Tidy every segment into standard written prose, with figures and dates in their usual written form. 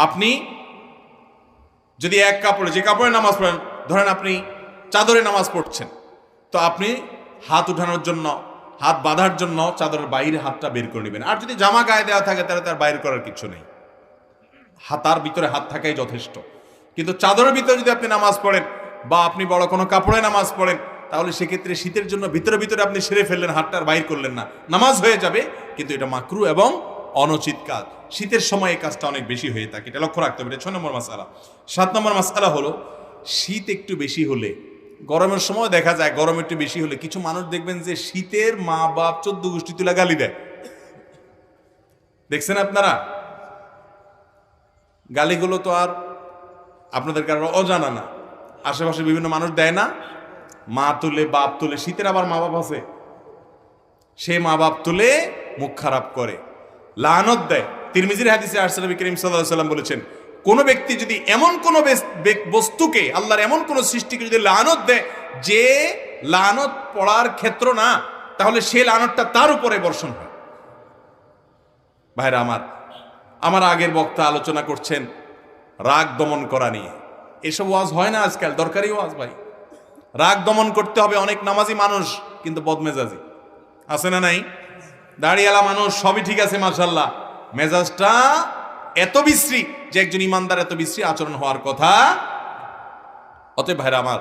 আপনি যদি এক কাপড়ে, যে কাপড়ে নামাজ পড়েন, ধরেন আপনি চাদরে নামাজ পড়ছেন, তো আপনি হাত উঠানোর জন্য, হাত বাঁধার জন্য চাদরের বাইরে হাতটা বের করে নেবেন। আর যদি জামা গায়ে দেওয়া থাকে তাহলে তার বাইর করার কিছু নেই, হাতার ভিতরে হাত থাকাই যথেষ্ট। কিন্তু চাদরের ভিতরে যদি আপনি নামাজ পড়েন বা আপনি বড় কোনো কাপড়ে নামাজ পড়েন, তাহলে সেক্ষেত্রে শীতের জন্য ভিতরে ভিতরে আপনি সেরে ফেললেন, হাতটার বাইর করলেন না, নামাজ হয়ে যাবে, কিন্তু এটা মাকরু এবং অনুচিত কাজ। শীতের সময় এই কাজটা অনেক বেশি হয়ে থাকে, এটা লক্ষ্য রাখতে হবে। এটা 6 নম্বর মাসআলা। 7 নম্বর মাসআলা হলো, শীত একটু বেশি হলে, গরমের সময় দেখা যায় গরম একটু বেশি হলে কিছু মানুষ দেখবেন যে শীতের মা বাপ 14 গোষ্ঠী তুলা গালি দেয়। দেখছেন আপনারা? গালিগুলো তো আর আপনাদের কারো অজানা না, আশেপাশে বিভিন্ন মানুষ দেয় না, মা তুলে বাপ তুলে। শীতের আবার মা বাপ আছে, সে মা বাপ তুলে মুখ খারাপ করে, লানত দেয়। তিরমিজির হাদিসে আসছে, নবী করিম সাল্লাল্লাহু আলাইহি ওয়াসাল্লাম বলেছেন, কোন ব্যক্তি যদি এমন কোন বস্তুকে, আল্লাহর এমন কোন সৃষ্টিকে যদি লানত দেয় যে লানত পড়ার ক্ষেত্র না, তাহলে সে লানতটা তার উপরে বর্ষণ হয়। ভাইরা আমার আগের বক্তা আলোচনা করছেন রাগ দমন করা নিয়ে। এসব ওয়াজ হয় না আজকাল, দরকারি ওয়াজ ভাই। রাগ দমন করতে হবে। অনেক নামাজি মানুষ কিন্তু বদমেজাজি আছে না নাই? দাড়িওয়ালা মানুষ সবই ঠিক আছে মাশাআল্লাহ, মেজাজটা এত বিশ্রী যে একজন ইমানদার এত বিশ্রী আচরণ হওয়ার কথা। অতএব ভাইরা আমার,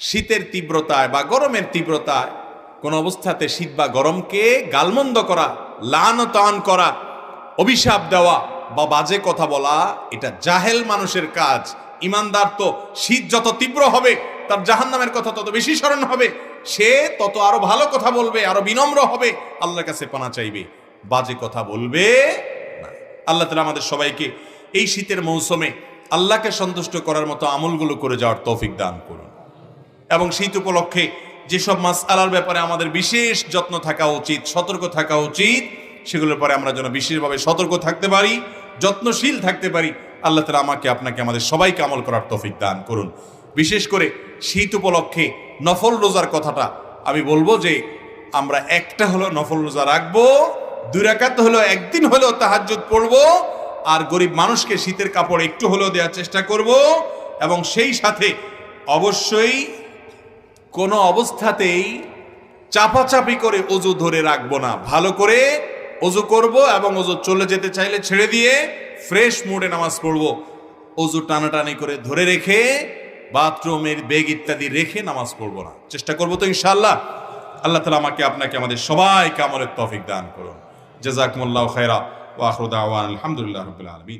শীতের তীব্রতায় বা গরমের তীব্রতায় কোন অবস্থাতে শীত বা গরমকে গালমন্দ করা, লানতান করা, অভিশাপ দেওয়া বা বাজে কথা বলা, এটা জাহেল মানুষের কাজ। ইমানদার তো শীত যত তীব্র হবে তার জাহান্নামের কথা তত বেশি স্মরণ হবে, সে তত আরো ভালো কথা বলবে, আরো বিনম্র হবে, আল্লাহর কাছে পানা চাইবে, বাজে কথা বলবে না। আল্লাহ তাআলা আমাদের সবাইকে এই শীতের মৌসুমে আল্লাহকে সন্তুষ্ট করার মতো আমলগুলো করে যাওয়ার তৌফিক দান করুন। এবং শীত উপলক্ষে যেসব মাসআলার ব্যাপারে আমাদের বিশেষ যত্ন থাকা উচিত, সতর্ক থাকা উচিত, সেগুলোর পরে আমরা যেন বিশেষভাবে সতর্ক থাকতে পারি, যত্নশীল থাকতে পারি। আল্লাহ তাআলা আমাকে, আপনাকে, আমাদের সবাইকে আমল করার তৌফিক দান করুন। বিশেষ করে শীত উপলক্ষে নফল রোজার কথাটা আমি বলবো যে আমরা একটা হলো নফল রোজা রাখবো, 2 রাকাত হলো, একদিন হলো তাহাজ্জুদ পড়বো, আর গরিব মানুষকে শীতের কাপড় একটু হলেও দেওয়ার চেষ্টা করব। এবং সেই সাথে অবশ্যই কোনো অবস্থাতেই চাপাচাপি করে অজু ধরে রাখবো না, ভালো করে অজু করব এবং অজু চলে যেতে চাইলে ছেড়ে দিয়ে ফ্রেশ মুডে নামাজ পড়বো। অজু টানাটানি করে ধরে রেখে, বাথরুমের ব্যাগ ইত্যাদি রেখে নামাজ পড়বো না, চেষ্টা করবো তো ইনশাআল্লাহ। আল্লাহ তাআলা আমাকে, আপনাকে, আমাদের সবাইকে আমলের তৌফিক দান করুন। জাযাকুমুল্লাহু খায়রা ওয়া আখিরু দাওয়ানা আলহামদুলিল্লাহি রাব্বিল আলামিন।